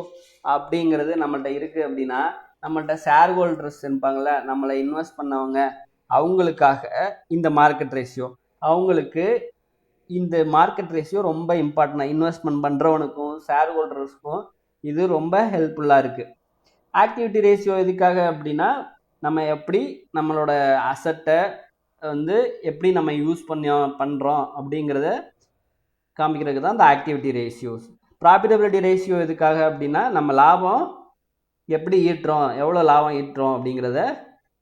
அப்படிங்கிறது நம்மள்கிட்ட இருக்குது அப்படின்னா நம்மள்கிட்ட ஷேர் ஹோல்டர்ஸ் இருப்பாங்கள்ல, நம்மளை இன்வெஸ்ட் பண்ணவங்க, அவங்களுக்காக இந்த மார்க்கெட் ரேஷியோ. அவங்களுக்கு இந்த மார்க்கெட் ரேஷியோ ரொம்ப இம்பார்ட்டன்ட். இன்வெஸ்ட்மெண்ட் பண்ணுறவனுக்கும் ஷேர் ஹோல்டர்ஸ்க்கும் இது ரொம்ப ஹெல்ப்ஃபுல்லாக இருக்குது. ஆக்டிவிட்டி ரேஷியோ எதுக்காக அப்படின்னா நம்ம எப்படி நம்மளோட அசட்டை வந்து எப்படி நம்ம யூஸ் பண்ணுறோம் அப்படிங்கிறத காமிக்கிறதுக்கு தான் இந்த ஆக்டிவிட்டி ரேஷியோஸ். ப்ராஃபிட்டபிலிட்டி ரேஷியோ எதுக்காக அப்படின்னா நம்ம லாபம் எப்படி ஈட்டுறோம், எவ்வளோ லாபம் ஈட்டுறோம் அப்படிங்கிறத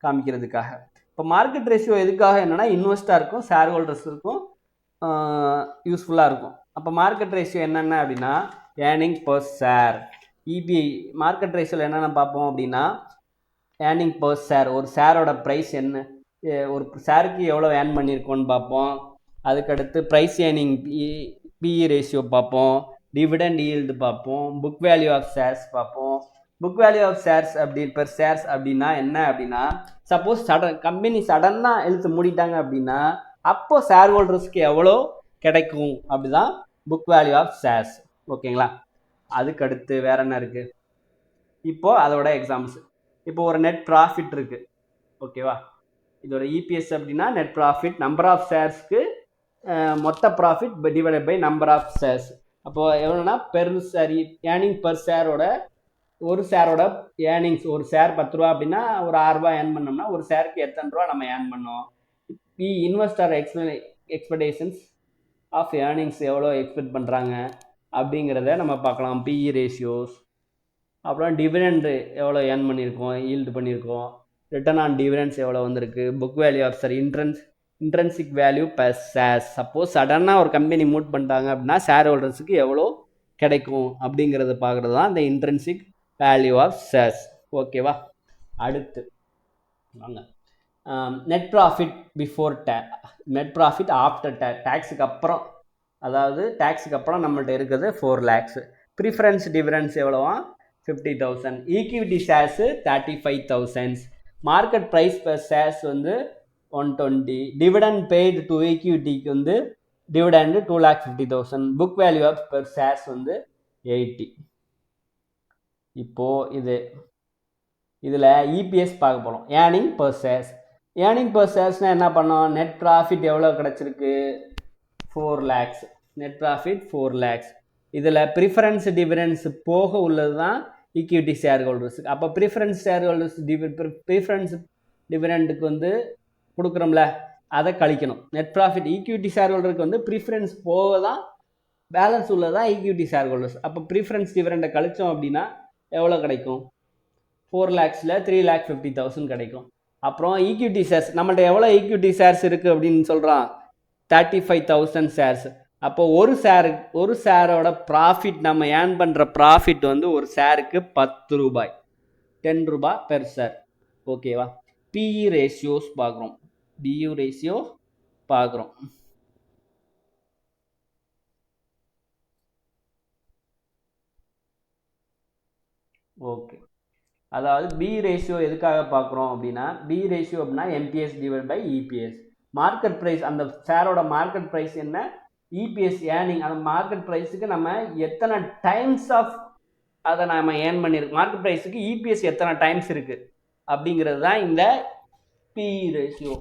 காமிக்கிறதுக்காக. இப்போ மார்க்கெட் ரேஷியோ எதுக்காக என்னென்னா இன்வெஸ்டருக்கும் ஷேர் ஹோல்டர்ஸுக்கும் யூஸ்ஃபுல்லாக இருக்கும். அப்போ மார்க்கெட் ரேஷியோ என்னென்ன அப்படின்னா earning per share. EB market ரேஷியோவில் என்னென்ன பார்ப்போம் அப்படின்னா ஏர்னிங் பர் ஷேர், ஒரு ஷேரோட ப்ரைஸ் என்ன, ஒரு ஷேருக்கு எவ்வளோ ஏர்ன் பண்ணியிருக்கோன்னு பார்ப்போம். அதுக்கடுத்து ப்ரைஸ் ஏர்னிங் பிஇ ரேஷியோ பார்ப்போம், டிவிடெண்ட் ஈல்டு பார்ப்போம், புக் வேல்யூ ஆஃப் ஷேர்ஸ் பார்ப்போம். Book value of shares per shares அப்படின்னா என்ன அப்படின்னா, சப்போஸ் கம்பெனி சடனாக இழுத்து மூடிட்டாங்க அப்படின்னா அப்போ ஷேர் ஹோல்டர்ஸ்க்கு எவ்வளோ கிடைக்கும் அப்படிதான் புக் வேல்யூ ஆஃப் ஷேர்ஸ். ஓகேங்களா? அதுக்கடுத்து வேற என்ன இருக்குது, இப்போது அதோட எக்ஸாம்பிள்ஸ். இப்போ ஒரு நெட் ப்ராஃபிட் இருக்குது, ஓகேவா? இதோட இபிஎஸ் அப்படின்னா நெட் ப்ராஃபிட், நம்பர் ஆஃப் ஷேர்ஸ்க்கு மொத்த profit divided by number of shares. அப்போது எவ்வளோனா ஏர்னிங் பர் ஷேரோட, ஒரு ஷேரோட ஏர்னிங்ஸ், ஒரு ஷேர் 10 ரூபா அப்படின்னா ஒரு 6 ரூபா ஏர்ன் பண்ணோம்னா ஒரு ஷேருக்கு எத்தனை ரூபா நம்ம ஏர்ன் பண்ணோம். இன்வெஸ்டர் எக்ஸ்பெக்டேஷன்ஸ் ஆஃப் ஏர்னிங்ஸ் எவ்வளோ எக்ஸ்பெக்ட் பண்ணுறாங்க அப்படிங்கிறத நம்ம பார்க்கலாம். பிஇ ரேஷியோஸ், அப்புறம் டிவிடெண்டு எவ்வளோ ஏர்ன் பண்ணியிருக்கோம், ஈல்டு பண்ணியிருக்கோம், ரிட்டர்ன் ஆன் டிவிடெண்ட்ஸ் எவ்வளோ வந்திருக்கு, book value of intrinsic value per share. Suppose சடனாக ஒரு கம்பெனி மூட் பண்ணிட்டாங்க அப்படின்னா ஷேர் ஹோல்டர்ஸுக்கு எவ்வளோ கிடைக்கும் அப்படிங்கிறத பார்க்குறது தான் இந்த இன்ட்ரென்சிக் வேல்யூ ஆஃப் ஷேர்ஸ். ஓகேவா? அடுத்து வாங்க, net profit before net profit after டேக்ஸுக்கு அப்புறம், அதாவது டேக்ஸுக்கு அப்புறம் நம்மள்ட்ட இருக்கிறது 4 lakhs. ப்ரிஃபரன்ஸ் டிவிடெண்ட்ஸ் எவ்வளோவா, 50,000. Equity shares 35,000. Market price per shares வந்து 120. டிவிடெண்ட் பெய்டு டு ஈக்விட்டிக்கு வந்து dividend 2,50,000. Book value of per shares வந்து 80. இப்போது இதில் இபிஎஸ் பார்க்க போகிறோம். Earning per shares. Earning per ஷேர்ஸ்னால் என்ன பண்ணோம், நெட் ப்ராஃபிட் எவ்வளோ கிடச்சிருக்கு, 4 lakhs. Net profit 4 lakhs. இதில் ப்ரிஃபரன்ஸ் டிவிடெண்ட்ஸ் போக உள்ளது தான் ஈக்விட்டி ஷேர் ஹோல்டர்ஸுக்கு. அப்போ ப்ரிஃபரன்ஸ் ஷேர் ஹோல்டர்ஸ் ப்ரிஃபரன்ஸ் டிவிடெண்டுக்கு வந்து கொடுக்குறோம்ல, அதை கழிக்கணும். நெட் ப்ராஃபிட் ஈக்விட்டி ஷேர் ஹோல்டருக்கு வந்து ப்ரிஃபரன்ஸ் போக தான் பேலன்ஸ் உள்ளதான் ஈக்விட்டி ஷேர் ஹோல்டர்ஸ். அப்போ ப்ரிஃபரன்ஸ் டிவிடெண்டை கழித்தோம் அப்படின்னா எவ்வளோ கிடைக்கும், 4 lakhsல 3,50,000 கிடைக்கும். அப்புறம் ஈக்விட்டி ஷேர்ஸ், நம்மள்ட்ட எவ்வளோ ஈக்விட்டி ஷேர்ஸ் இருக்குது அப்படின்னு சொல்கிறான், 35,000 ஷேர்ஸ். அப்போ ஒரு ஷேரோட ப்ராஃபிட், நம்ம ஏர்ன் பண்ணுற ப்ராஃபிட் வந்து ஒரு ஷேருக்கு 10 ரூபாய், 10 ரூபாய் பெர் ஷேர். ஓகேவா? பிஇ ரேஷியோஸ் பார்க்குறோம், பிஇ ரேஷியோ பார்க்குறோம். ஓகே, அதாவது பி ரேஷியோ எதுக்காக பார்க்குறோம் அப்படின்னா, பி ரேஷியோ அப்படின்னா MPS divide by EPS. Market price, அந்த ஷேரோட மார்க்கெட் ப்ரைஸ் என்ன, இபிஎஸ் ஏர்னிங், அந்த மார்க்கெட் ப்ரைஸுக்கு நம்ம எத்தனை டைம்ஸ் ஆஃப் அதை நம்ம ஏர்ன் பண்ணியிருக்கோம், மார்க்கெட் ப்ரைஸுக்கு இபிஎஸ் எத்தனை டைம்ஸ் இருக்குது அப்படிங்கிறது தான் இந்த BE ratio,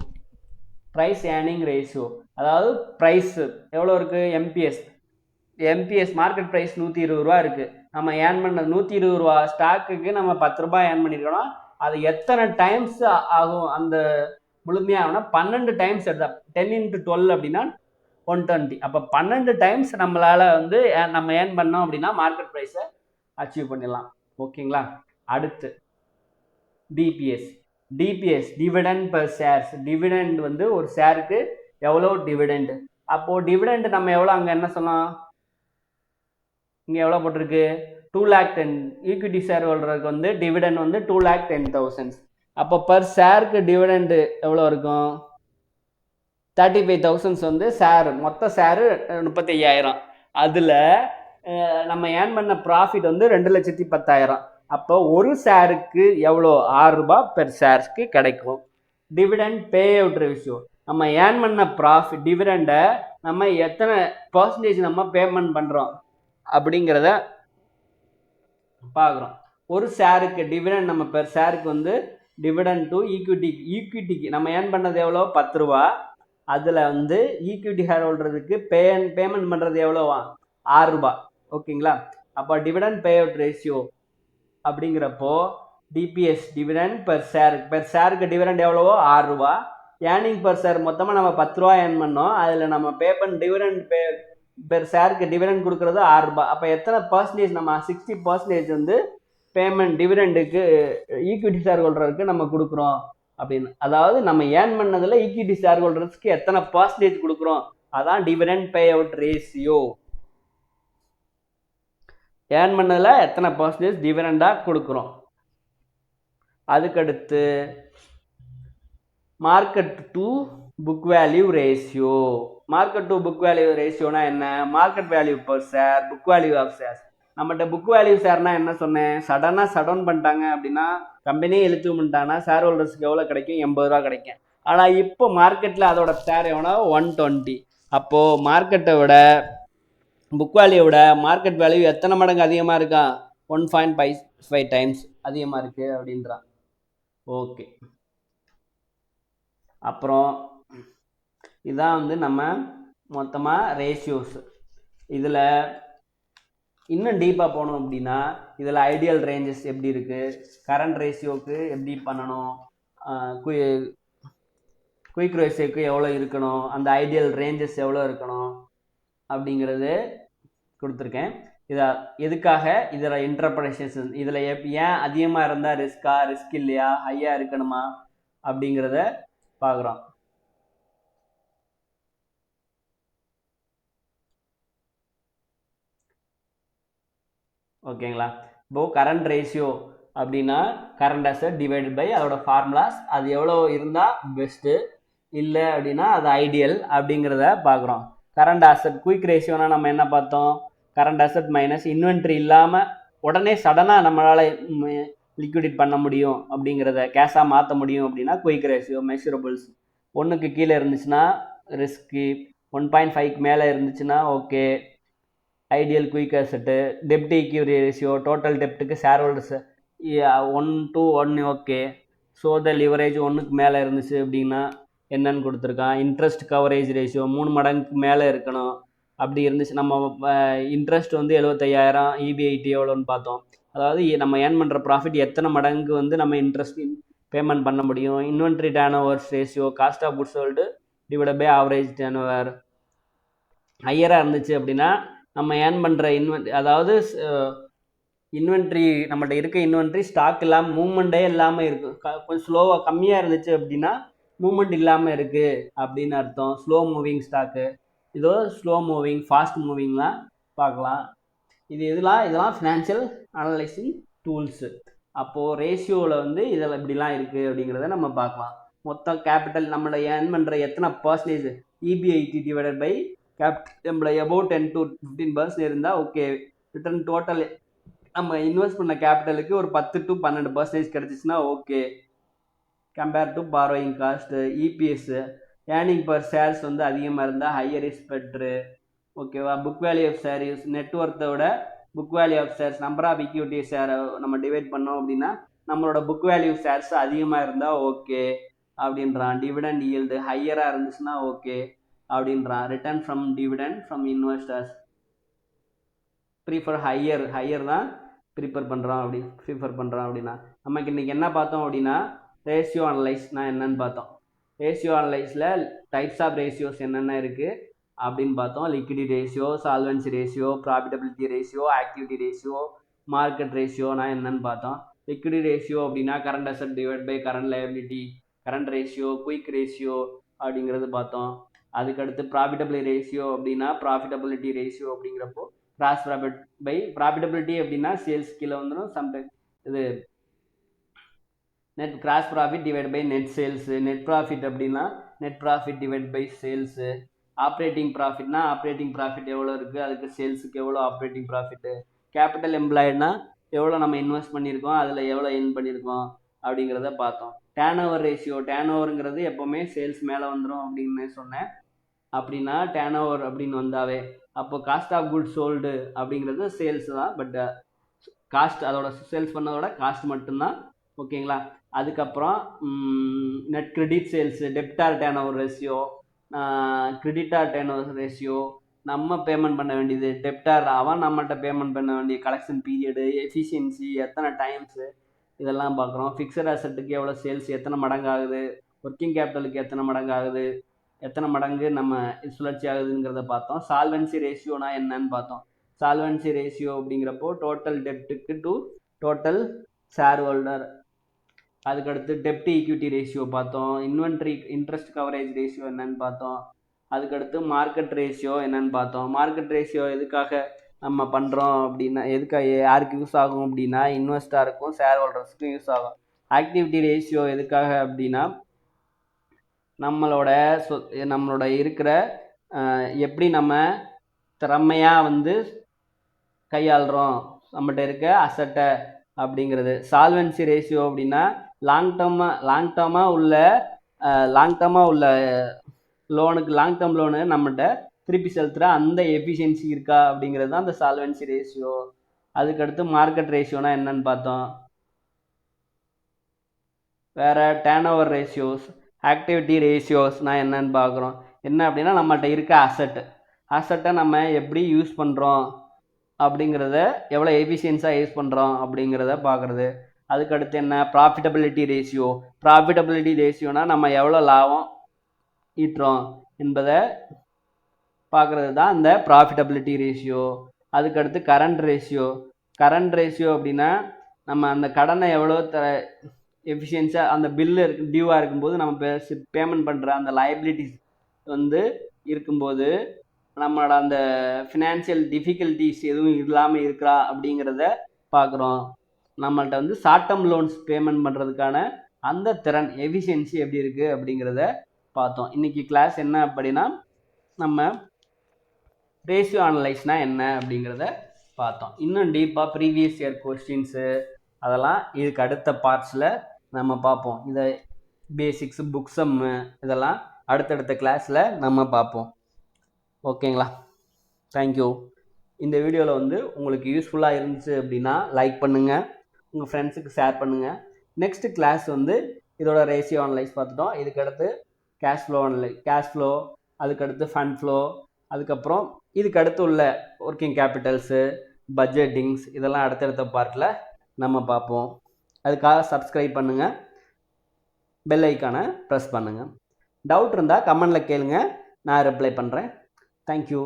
price earning ratio. அதாவது ப்ரைஸ் எவ்வளோ இருக்குது, எம்பிஎஸ் மார்க்கெட் ப்ரைஸ் 120 ரூபா இருக்குது, நம்ம ஏர்ன் பண்ண 120 ரூபா ஸ்டாக்குக்கு நம்ம 10 ரூபாய் ஏர்ன் பண்ணியிருக்கோம்னா அது எத்தனை டைம்ஸ் ஆகும், அந்த முழுமையாகனா 12 டைம்ஸ் எடுத்தா 10 into 12 அப்படின்னா 120. அப்போ 12 டைம்ஸ் நம்மளால் வந்து நம்ம ஏர்ன் பண்ணோம் அப்படின்னா மார்க்கெட் ப்ரைஸை அச்சீவ் பண்ணிடலாம். ஓகேங்களா? அடுத்து DPS dividend per shares. Dividend வந்து ஒரு ஷேருக்கு எவ்வளோ டிவிடெண்ட். அப்போது டிவிடெண்ட் நம்ம எவ்வளோ, அங்கே என்ன சொன்னோம், இங்கே எவ்வளோ போட்டிருக்கு, 2,10,000. ஈக்விட்டி ஷேர் ஹோல்டருக்கு வந்து டிவிடெண்ட் வந்து 2,10,000. அப்போ பர் ஷேருக்கு டிவிடெண்ட் எவ்வளோ இருக்கும், 35,000 வந்து ஷேர், மொத்த ஷேரு 35,000. அதில் நம்ம ஏர்ன் பண்ண ப்ராஃபிட் வந்து 2,10,000. அப்போ ஒரு ஷேருக்கு எவ்வளோ, 6 ரூபாய் பெர் ஷேர்ஸ்க்கு கிடைக்கும். டிவிடெண்ட் பே அவுட் ரேஷியோ, நம்ம ஏர்ன் பண்ண ப்ராஃபிட் டிவிடெண்டை நம்ம எத்தனை பர்சன்டேஜ் நம்ம பேமெண்ட் பண்ணுறோம் அப்படிங்கிறத பார்க்குறோம். ஒரு ஷேருக்கு டிவிடெண்ட் நம்ம பெர் ஷேருக்கு வந்து டிவிடெண்ட் டு ஈக்விட்டிக்கு நம்ம ஏர்ன் பண்ணது எவ்வளோ, 10 ரூபா. அதில் வந்து ஈக்விட்டி ஷேர் ஹோல்டருக்கு பேமெண்ட் பண்ணுறது எவ்வளோவா, 6 ரூபா. ஓகேங்களா? அப்போ டிவிடெண்ட் பே அவுட் ரேஷியோ அப்படிங்கிறப்போ டிபிஎஸ் டிவிடெண்ட் பெர் ஷேருக்கு டிவிடெண்ட் எவ்வளவோ 6 ரூபா. ஏர்னிங் பர் ஷேர் மொத்தமாக நம்ம 10 ரூபா ஏர்ன் பண்ணோம், அதில் நம்ம டிவிடெண்ட் பெர் ஷேருக்கு டிவிடெண்ட் கொடுக்குறது 6 ரூபா. அப்போ எத்தனை பர்சன்டேஜ், நம்ம 60% வந்து பேமெண்ட் டிவிடெண்டுக்கு ஈக்விட்டி ஷேர் ஹோல்டருக்கு நம்ம கொடுக்குறோம் அப்படின்னு. அதாவது நம்ம ஏர்ன் பண்ணதில் ஈக்விட்டி ஷேர் ஹோல்டர்ஸ்க்கு எத்தனை பர்சன்டேஜ் கொடுக்குறோம், அதான் dividend pay out ratio. Earn பண்ணதில் எத்தனை பர்சன்டேஜ் டிவிடெண்டாக கொடுக்குறோம். அதுக்கடுத்து market to book value ratio. Market to book value ரேஷியோனா என்ன? Market value per share, book value of shares. நம்மகிட்ட புக் வேல்யூ ஷேர்னா என்ன சொன்னேன்? சடனாக ஷட் பண்ணிட்டாங்க அப்படின்னா, கம்பெனியே இழுத்து பண்ணிட்டாங்கன்னா ஷேர் ஹோல்டர்ஸ்க்கு எவ்வளோ கிடைக்கும்? 80 ரூபா கிடைக்கும். ஆனால் இப்போ மார்க்கெட்டில் அதோட ஷேர் எவ்வளோ? 120. அப்போது மார்க்கெட்டை விட புக் வேல்யூ விட மார்க்கெட் வேல்யூ எத்தனை மடங்கு அதிகமாக இருக்கா? 1.55 டைம்ஸ் அதிகமாக இருக்குது அப்படின்றான். ஓகே, அப்புறம் இதான் வந்து நம்ம மொத்தமாக ரேஷியோஸ். இதில் இன்னும் டீப்பாக போனோம் அப்படின்னா இதில் ஐடியல் ரேஞ்சஸ் எப்படி இருக்குது, கரண்ட் ரேஷியோவுக்கு எப்படி பண்ணணும், குயிக் ரேஷியோக்கு எவ்வளோ இருக்கணும், அந்த ஐடியல் ரேஞ்சஸ் எவ்வளோ இருக்கணும் அப்படிங்கிறது கொடுத்துருக்கேன். இதை எதுக்காக இதில் இன்டர்பிரேஷன், இதில் ஏன் அதிகமாக இருந்தால் ரிஸ்கா, ரிஸ்க் இல்லையா, ஹையாக இருக்கணுமா அப்படிங்கிறத பார்க்குறோம். ஓகேங்களா? இப்போ கரண்ட் ரேஷியோ அப்படின்னா கரண்ட் அசட் டிவைடட் பை அதோட ஃபார்முலாஸ், அது எவ்வளோ இருந்தால் பெஸ்ட்டு, இல்லை அப்படின்னா அது ஐடியல் அப்படிங்கிறத பார்க்குறோம். கரண்ட் அசட் குயிக் ரேஷியோனா நம்ம என்ன பார்த்தோம்? கரண்ட் அசட் மைனஸ் இன்வென்ட்ரி இல்லாமல் உடனே சடனாக நம்மளால் லிக்விடேட் பண்ண முடியும் அப்படிங்கிறத கேஷாக மாற்ற முடியும் அப்படின்னா குயிக் ரேஷியோ. மெஷரபிள்ஸ் 1க்கு கீழே இருந்துச்சுன்னா ரிஸ்க்கு, 1.5க்கு மேலே இருந்துச்சுன்னா ஓகே ஐடியல் குயிக் அசட்டு. டெப்ட் ஈக்விட்டி ரேஷியோ, டோட்டல் டெப்ட்டுக்கு share holders 1:1 okay. So the leverage 1க்கு மேலே இருந்துச்சு அப்படின்னா என்னன்னு கொடுத்துருக்கான். இன்ட்ரெஸ்ட் கவரேஜ் ரேஷியோ 3 மடங்குக்கு மேலே இருக்கணும். அப்படி இருந்துச்சு நம்ம இன்ட்ரெஸ்ட் வந்து 75,000, EBIT எவ்வளோன்னு பார்த்தோம். அதாவது நம்ம ஏர்ன் பண்ணுற ப்ராஃபிட் எத்தனை மடங்கு வந்து நம்ம இன்ட்ரெஸ்ட் பேமெண்ட் பண்ண முடியும். Inventory turn overs ratio, cost of goods sold divide by average turn over ஹையராக இருந்துச்சு அப்படின்னா நம்ம ஏர்ன் பண்ணுற அதாவது இன்வென்ட்ரி நம்மகிட்ட இருக்க இன்வென்ட்ரி ஸ்டாக் இல்லாமல் மூவ்மெண்ட்டே இல்லாமல் இருக்கும். கொஞ்சம் ஸ்லோவாக கம்மியாக இருந்துச்சு அப்படின்னா மூவ்மெண்ட் இல்லாமல் இருக்குது அப்படின்னு அர்த்தம். ஸ்லோ மூவிங் ஸ்டாக்கு, இதோ ஸ்லோ மூவிங், ஃபாஸ்ட் மூவிங்லாம் பார்க்கலாம். இதெல்லாம் ஃபினான்ஷியல் அனலைசிங் டூல்ஸு. அப்போது ரேஷியோவில் வந்து இதில் இப்படிலாம் இருக்குது அப்படிங்கிறத நம்ம பார்க்கலாம். மொத்தம் கேபிட்டல் நம்மளோட ஏர்ன் பண்ணுற எத்தனை percentage EBIT divided by capital employ about 10 to 15% இருந்தால் ஓகே. ரிட்டர்ன் டோட்டல் நம்ம இன்வெஸ்ட் பண்ண கேபிட்டலுக்கு ஒரு 10 to 12% கிடச்சிச்சின்னா ஓகே. Compare to borrowing cost, EPS, earning per shares வந்து அதிகமாக இருந்தால் ஹையர் இஸ் பெட்ரு. ஓகேவா? Book value of share use நெட்ஒர்த்தோட book value of shares number of equity ஷேரை நம்ம டிவைட் பண்ணோம் அப்படின்னா நம்மளோட புக் வேல்யூ ஷேர்ஸ் அதிகமாக இருந்தால் ஓகே அப்படின்றான். டிவிடெண்ட் ஈல்டு ஹையராக இருந்துச்சுன்னா ஓகே அப்படின்றான். Return from dividend from investors prefer higher தான் ப்ரிஃபர் பண்ணுறோம் அப்படின்னா நமக்கு இன்றைக்கி என்ன பார்த்தோம் அப்படின்னா ரேஷியோ அனலைஸ்னால் என்னன்னு பார்த்தோம். ரேஷியோ அனலைஸில் டைப்ஸ் ஆஃப் ரேஷியோஸ் என்னென்ன இருக்குது அப்படின்னு பார்த்தோம். Liquidity ratio, solvency ratio, profitability ratio, activity ratio, market ரேஷியோனா என்னன்னு பார்த்தோம். லிக்விடிட்டி ரேஷியோ அப்படின்னா current asset divide by current liability, current ratio, quick ratio அப்படிங்கிறது பார்த்தோம். அதுக்கடுத்து ப்ராஃபிட்டபிலிட்டி ரேஷியோ அப்படின்னா ப்ராஃபிட்டபிலிட்டி ரேஷியோ அப்படிங்கிறப்போ கிராஸ் ப்ராஃபிட் பை ப்ராஃபிட்டபிலிட்டி அப்படின்னா சேல்ஸ் கீழே வந்துடும். சம்டைம் இது net gross profit divide by net sales. Net profit அப்படின்னா net profit divide by sales. Operating ப்ராஃபிட்னா ஆப்ரேட்டிங் ப்ராஃபிட் எவ்வளோ இருக்குது, அதுக்கு சேல்ஸுக்கு எவ்வளோ ஆப்ரேட்டிங் ப்ராஃபிட்டு. கேபிட்டல் எம்ப்ளாய்டுனா எவ்வளோ நம்ம இன்வெஸ்ட் பண்ணியிருக்கோம், அதில் எவ்வளோ எர்ன் பண்ணியிருக்கோம் அப்படிங்கிறத பார்த்தோம். டேர்ன் ஓவர் ரேஷியோ, டேர்ன் ஓவருங்கிறது எப்போவுமே சேல்ஸ் மேலே வந்துடும் அப்படின்னு சொன்னேன். அப்படின்னா டேர்ன் ஓவர் அப்படின்னு வந்தாவே அப்போ காஸ்ட் ஆஃப் குட்ஸ் சோல்டு அப்படிங்கிறது சேல்ஸ் தான். பட் காஸ்ட் அதோட சேல்ஸ் பண்ணதோட காஸ்ட் மட்டும்தான். ஓகேங்களா? அதுக்கப்புறம் net credit sales, டெப்டார் turn over ratio, creditor turn over ratio, நம்ம பேமெண்ட் பண்ண வேண்டியது, டெப்டார் அவன் நம்மகிட்ட பேமெண்ட் பண்ண வேண்டிய கலெக்ஷன் பீரியடு, எஃபிஷியன்சி, எத்தனை டைம்ஸு, இதெல்லாம் பார்க்குறோம். ஃபிக்ஸட் அசட்டுக்கு எவ்வளோ சேல்ஸ் எத்தனை மடங்கு ஆகுது, ஒர்க்கிங் கேபிட்டலுக்கு எத்தனை மடங்கு ஆகுது, எத்தனை மடங்கு நம்ம சுழற்சி ஆகுதுங்கிறத பார்த்தோம். சால்வன்சி ரேஷியோனா என்னன்னு பார்த்தோம். சால்வன்சி ரேஷியோ அப்படிங்கிறப்போ டோட்டல் டெப்ட்டுக்கு டு டோட்டல் ஷேர் ஹோல்டர். அதுக்கடுத்து டெப்ட் ஈக்விட்டி ரேஷியோ பார்த்தோம். இன்வென்ட்ரி இன்ட்ரெஸ்ட் கவரேஜ் ரேஷியோ என்னன்னு பார்த்தோம். அதுக்கடுத்து மார்க்கெட் ரேஷியோ என்னன்னு பார்த்தோம். மார்க்கெட் ரேஷியோ எதுக்காக நம்ம பண்ணுறோம் அப்படின்னா யாருக்கு யூஸ் ஆகும் அப்படின்னா இன்வெஸ்டாருக்கும் ஷேர் ஹோல்டர்ஸுக்கும் யூஸ் ஆகும். ஆக்டிவிட்டி ரேஷியோ எதுக்காக அப்படின்னா நம்மளோட இருக்கிற எப்படி நம்ம திறமையாக வந்து கையாளுறோம் நம்மகிட்ட இருக்க அசட்டை அப்படிங்கிறது. சால்வன்சி ரேஷியோ அப்படின்னா லாங் டேர்மாக உள்ள லாங் டேர்ம் லோனு நம்மகிட்ட திருப்பி செலுத்துகிற அந்த எஃபிஷியன்சி இருக்கா அப்படிங்கிறது தான் அந்த சால்வன்சி ரேஷியோ. அதுக்கடுத்து மார்க்கெட் ரேஷியோனா என்னன்னு பார்த்தோம். வேறு டேர்ன் ஓவர் ரேஷியோஸ், ஆக்டிவிட்டி ரேஷியோஸ்னால் என்னன்னு பார்க்குறோம். என்ன அப்படின்னா நம்மகிட்ட இருக்க அசட்டை நம்ம எப்படி யூஸ் பண்ணுறோம் அப்படிங்கிறத, எவ்வளோ எஃபிஷியன்ஸாக யூஸ் பண்ணுறோம் அப்படிங்கிறத பார்க்குறது. அதுக்கடுத்து என்ன ப்ராஃபிட்டபிலிட்டி ரேஷியோனா நம்ம எவ்வளோ லாபம் ஈட்டுறோம் என்பதை பார்க்குறது தான் இந்த ப்ராஃபிட்டபிலிட்டி ரேஷியோ. அதுக்கடுத்து கரண்ட் ரேஷியோ அப்படின்னா நம்ம அந்த கடனை எவ்வளோ எஃபிஷியன்ஸாக அந்த பில்லு டியூவாக இருக்கும்போது நம்ம பேமெண்ட் பண்ணுற அந்த லயபிலிட்டிஸ் வந்து இருக்கும்போது நம்மளோட அந்த ஃபினான்ஷியல் டிஃபிகல்ட்டிஸ் எதுவும் இல்லாமல் இருக்கிறா அப்படிங்கிறத பார்க்குறோம். நம்மள்ட்ட வந்து ஷார்ட் டேர்ம் லோன்ஸ் பேமெண்ட் பண்ணுறதுக்கான அந்த திறன் எஃபிஷியன்சி எப்படி இருக்குது அப்படிங்கிறத பார்த்தோம். இன்றைக்கி கிளாஸ் என்ன அப்படின்னா நம்ம ரேஷியோ அனலைஸ்னா என்ன அப்படிங்கிறத பார்த்தோம். இன்னும் டீப்பாக ப்ரீவியஸ் இயர் கொஸ்டின்ஸு அதெல்லாம் இதுக்கு அடுத்த பார்ட்ஸில் நம்ம பார்ப்போம். இதை பேசிக்ஸு, புக் சம்மு இதெல்லாம் அடுத்தடுத்த கிளாஸில் நம்ம பார்ப்போம். ஓகேங்களா? தேங்க்யூ. இந்த வீடியோவில் வந்து உங்களுக்கு யூஸ்ஃபுல்லாக இருந்துச்சு அப்படின்னா லைக் பண்ணுங்கள், உங்கள் ஃப்ரெண்ட்ஸுக்கு ஷேர் பண்ணுங்கள். நெக்ஸ்ட் கிளாஸ் வந்து இதோட ரேஷியோ அனலைஸ் பார்த்துட்டோம். இதுக்கடுத்து கேஷ் ஃப்ளோ, அதுக்கடுத்து ஃபண்ட் ஃப்ளோ, அதுக்கப்புறம் இதுக்கு அடுத்து உள்ள ஒர்க்கிங் கேபிட்டல்ஸு, பட்ஜெட்டிங்ஸ் இதெல்லாம் அடுத்தடுத்த பார்ட்டில் நம்ம பார்ப்போம். அதுக்காக சப்ஸ்கிரைப் பண்ணுங்கள், பெல் ஐக்கானை ப்ரெஸ் பண்ணுங்கள். டவுட் இருந்தால் கமெண்டில் கேளுங்க, நான் ரிப்ளை பண்ணுறேன். தேங்க்யூ.